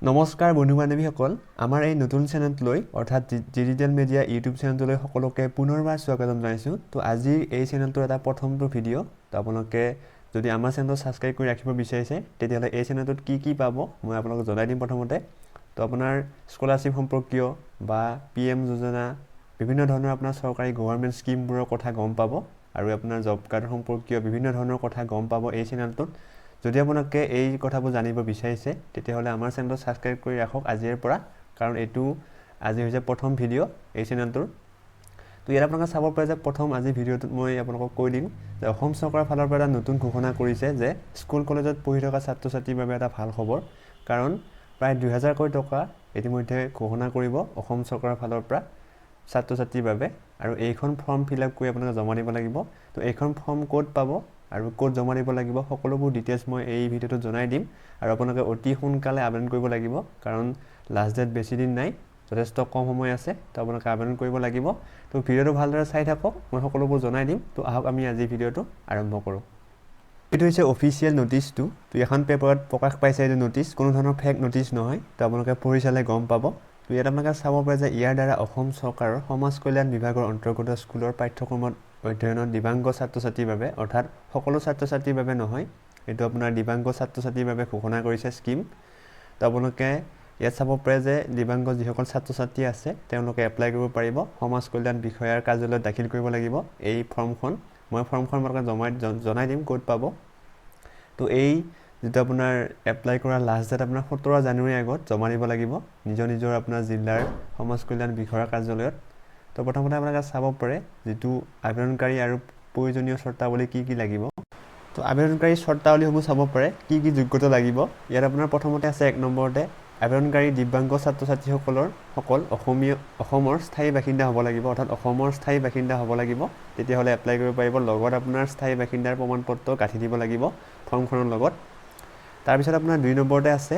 নমস্কাৰ বন্ধু বান্ধৱীসকল আমাৰ এই নতুন চেনেলটোলৈ অৰ্থাৎ ডিজিটেল মিডিয়া ইউটিউব চেনেলটোলৈ সকলোকে পুনৰবাৰ স্বাগতম জনাইছোঁ তো আজি এই চেনেলটোৰ এটা প্ৰথমটো ভিডিঅ' তো আপোনালোকে যদি আমাৰ চেনেলটো সাবস্ক্ৰাইব কৰি ৰাখিব বিচাৰিছে তেতিয়াহ'লে এই চেনেলটোত কি পাব মই আপোনালোকক জনাই দিম প্ৰথমতে তো আপোনাৰ স্কলাৰশ্বিপ সম্পৰ্কীয় বা পিএম যোজনা বিভিন্ন ধৰণৰ আপোনাৰ চৰকাৰী গভৰ্ণমেণ্ট স্কিমবোৰৰ কথা গম পাব আৰু আপোনাৰ জব কাৰ্ড সম্পৰ্কীয় বিভিন্ন ধৰণৰ কথা গম পাব এই চেনেলটোত যদি আপোনালোকে এই কথাবোৰ জানিব বিচাৰিছে তেতিয়াহ'লে আমাৰ চেনেলটো সাবস্ক্ৰাইব কৰি ৰাখক আজিৰ পৰা কাৰণ এইটো আজি হৈছে প্ৰথম ভিডিঅ' এই চেনেলটোৰ তো ইয়াত আপোনালোকে চাব পাৰে যে প্ৰথম আজি ভিডিঅ'টোত মই আপোনালোকক কৈ দিম যে অসম চৰকাৰৰ ফালৰ পৰা এটা নতুন ঘোষণা কৰিছে যে স্কুল কলেজত পঢ়ি থকা ছাত্ৰ ছাত্ৰীৰ বাবে এটা ভাল খবৰ কাৰণ প্ৰায় 2000 কোটি টকা ইতিমধ্যে ঘোষণা কৰিব অসম চৰকাৰৰ ফালৰ পৰা ছাত্ৰ ছাত্ৰীৰ বাবে আৰু এইখন ফৰ্ম ফিল আপ কৰি আপোনালোকে জমা দিব লাগিব তো এইখন ফৰ্ম ক'ত পাব আৰু ক'ত জমা দিব লাগিব সকলোবোৰ ডিটেইলছ মই এই ভিডিঅ'টোত জনাই দিম আৰু আপোনালোকে অতি সোনকালে আবেদন কৰিব লাগিব কাৰণ লাষ্ট ডেট বেছি দিন নাই যথেষ্ট কম সময় আছে তো আপোনালোকে আবেদন কৰিব লাগিব তো ভিডিঅ'টো ভালদৰে চাই থাকক মই সকলোবোৰ জনাই দিম তো আহক আমি আজি ভিডিঅ'টো আৰম্ভ কৰোঁ এইটো হৈছে অফিচিয়েল নোটিছটো তো এখন পেপাৰত প্ৰকাশ পাইছে এইটো নোটিছ কোনো ধৰণৰ ফেক নোটিছ নহয় তো আপোনালোকে পঢ়ি চালে গম পাব তো ইয়াত আপোনালোকে চাব পাৰে যে ইয়াৰ দ্বাৰা অসম চৰকাৰৰ সমাজ কল্যাণ বিভাগৰ অন্তৰ্গত স্কুলৰ পাঠ্যক্ৰমত অধ্যয়নত দিব্যাংগ ছাত্ৰ ছাত্ৰীৰ বাবে অৰ্থাৎ সকলো ছাত্ৰ ছাত্ৰীৰ বাবে নহয় এইটো আপোনাৰ দিব্যাংগ ছাত্ৰ ছাত্ৰীৰ বাবে ঘোষণা কৰিছে স্কিম তো আপোনালোকে ইয়াত চাব পাৰে যে দিব্যাংগ যিসকল ছাত্ৰ ছাত্ৰী আছে তেওঁলোকে এপ্লাই কৰিব পাৰিব সমাজ কল্যাণ বিষয়াৰ কাৰ্যালয়ত দাখিল কৰিব লাগিব এই ফৰ্মখন মই ফৰ্মখন আপোনালোকে জনাই দিম ক'ত পাব তো এই যেটা আপোনাৰ এপ্লাই কৰা লাষ্ট ডেট আপোনাৰ 17 জানুৱাৰী আগত জমা দিব লাগিব নিজৰ আপোনাৰ জিলাৰ সমাজ কল্যাণ বিষয়াৰ কাৰ্যালয়ত তো প্ৰথমতে আপোনালোকে চাব পাৰে যেটো আবেদনকাৰী আৰু প্ৰয়োজনীয় চৰ্তাৱলী কি লাগিব তো আবেদনকাৰী চৰ্তাৱলীসমূহ চাব পাৰে কি যোগ্যতা লাগিব ইয়াত আপোনাৰ প্ৰথমতে আছে এক নম্বৰতে আবেদনকাৰী দিব্যাংগ ছাত্ৰ ছাত্ৰীসকলৰ অসমৰ স্থায়ী বাসিন্দা হ'ব লাগিব অৰ্থাৎ অসমৰ স্থায়ী বাসিন্দা হ'ব লাগিব তেতিয়াহ'লে এপ্লাই কৰিব পাৰিব লগত আপোনাৰ স্থায়ী বাসিন্দাৰ প্ৰমাণপত্ৰ গাঁঠি দিব লাগিব ফৰ্মখনৰ লগত তাৰপিছত আপোনাৰ 2 নম্বৰতে আছে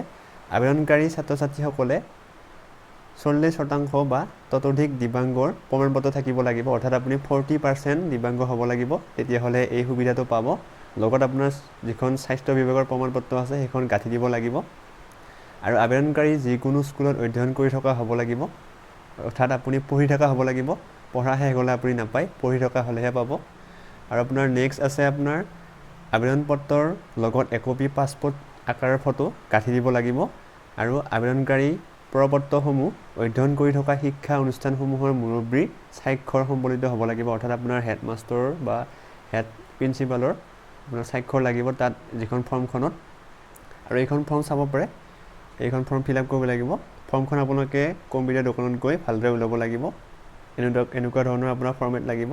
আবেদনকাৰী ছাত্ৰ ছাত্ৰীসকলে 40% বা ততোধিক দিব্যাংগৰ প্ৰমাণপত্ৰ থাকিব লাগিব অৰ্থাৎ আপুনি 40% দিব্যাংগ হ'ব লাগিব তেতিয়াহ'লে এই সুবিধাটো পাব লগত আপোনাৰ যিখন স্বাস্থ্য বিভাগৰ প্ৰমাণপত্ৰ আছে সেইখন গাঁঠি দিব লাগিব আৰু আবেদনকাৰী যিকোনো স্কুলত অধ্যয়ন কৰি থকা হ'ব লাগিব অৰ্থাৎ আপুনি পঢ়ি থকা হ'ব লাগিব পঢ়া শেষ হ'লে আপুনি নাপায় পঢ়ি থকা হ'লেহে পাব আৰু আপোনাৰ নেক্সট আছে আপোনাৰ আবেদন পত্ৰৰ লগত একপি পাছপোৰ্ট আকাৰৰ ফটো গাঁঠি দিব লাগিব আৰু আবেদনকাৰী প্ৰপত্ৰসমূহ অধ্যয়ন কৰি থকা শিক্ষা অনুষ্ঠানসমূহৰ মুৰব্বীৰ স্বাক্ষৰ সম্বলিত হ'ব লাগিব অৰ্থাৎ আপোনাৰ হেডমাষ্টাৰ বা হেড প্ৰিন্সিপালৰ আপোনাৰ স্বাক্ষৰ লাগিব তাত যিখন ফৰ্মখনত আৰু এইখন ফৰ্ম চাব পাৰে এইখন ফৰ্ম ফিল আপ কৰিব লাগিব ফৰ্মখন আপোনালোকে কম্পিউটাৰ দোকানত গৈ ভালদৰে ওলাব লাগিব এনেকুৱা ধৰণৰ আপোনাৰ ফৰ্মেট লাগিব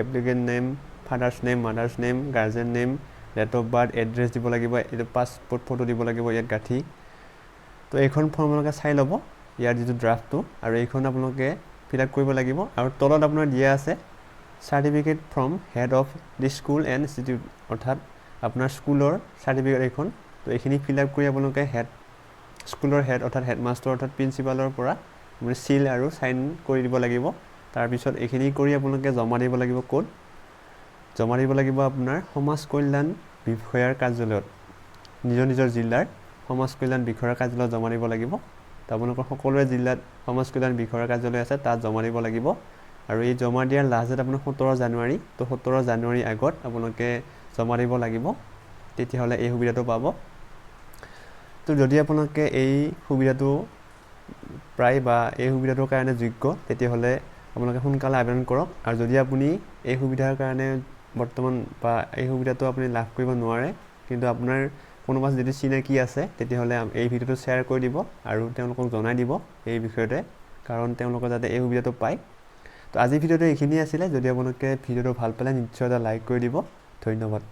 applicant name father's name mother's name guardian name date of birth address দিব লাগিব এইটো পাছপোৰ্ট ফটো দিব লাগিব ইয়াত গাঁঠি তো এইখন ফৰ্ম আপোনালোকে চাই ল'ব ইয়াৰ যিটো ড্ৰাফটটো আৰু এইখন আপোনালোকে ফিল আপ কৰিব লাগিব আৰু তলত আপোনাৰ দিয়া আছে certificate from head of the school and institute অৰ্থাৎ আপোনাৰ স্কুলৰ চাৰ্টিফিকেট এইখন তো এইখিনি ফিল আপ কৰি আপোনালোকে স্কুলৰ হেড অৰ্থাৎ হেডমাষ্টাৰ অৰ্থাৎ প্ৰিন্সিপালৰ পৰা আপুনি চিল আৰু চাইন কৰি দিব লাগিব তাৰপিছত এইখিনি কৰি আপোনালোকে জমা দিব লাগিব ক'ত জমা দিব লাগিব আপোনাৰ সমাজ কল্যাণ বিষয়াৰ কাৰ্যালয়ত নিজৰ জিলাৰ সমাজ কল্যাণ বিষয়াৰ কাৰ্যালয়ত জমা দিব লাগিব তো আপোনালোকৰ সকলোৰে জিলাত সমাজ কল্যাণ বিষয়াৰ কাৰ্যালয় আছে তাত জমা দিব লাগিব আৰু এই জমা দিয়াৰ লাষ্ট ডেট আপোনাৰ 17 জানুৱাৰী তো 17 জানুৱাৰী আগত আপোনালোকে জমা দিব লাগিব তেতিয়াহ'লে এই সুবিধাটো পাব তো যদি আপোনালোকে এই সুবিধাটো প্ৰায় বা এই সুবিধাটোৰ কাৰণে যোগ্য তেতিয়াহ'লে আপোনালোকে সোনকালে আবেদন কৰক আৰু যদি আপুনি এই সুবিধাৰ কাৰণে বৰ্তমান বা এই সুবিধাটো আপুনি লাভ কৰিব নোৱাৰে কিন্তু আপোনাৰ কোনোবা যদি চিনাকি আছে তেতিয়াহ'লে এই ভিডিঅ'টো শ্বেয়াৰ কৰি দিব আৰু তেওঁলোকক জনাই দিব এই বিষয়তে কাৰণ তেওঁলোকে যাতে এই সুবিধাটো পায় তো আজি ভিডিঅ'টো এইখিনি আছিলে যদি আপোনালোকে ভিডিঅ'টো ভাল পালে নিশ্চয় এটা লাইক কৰি দিব ধন্যবাদ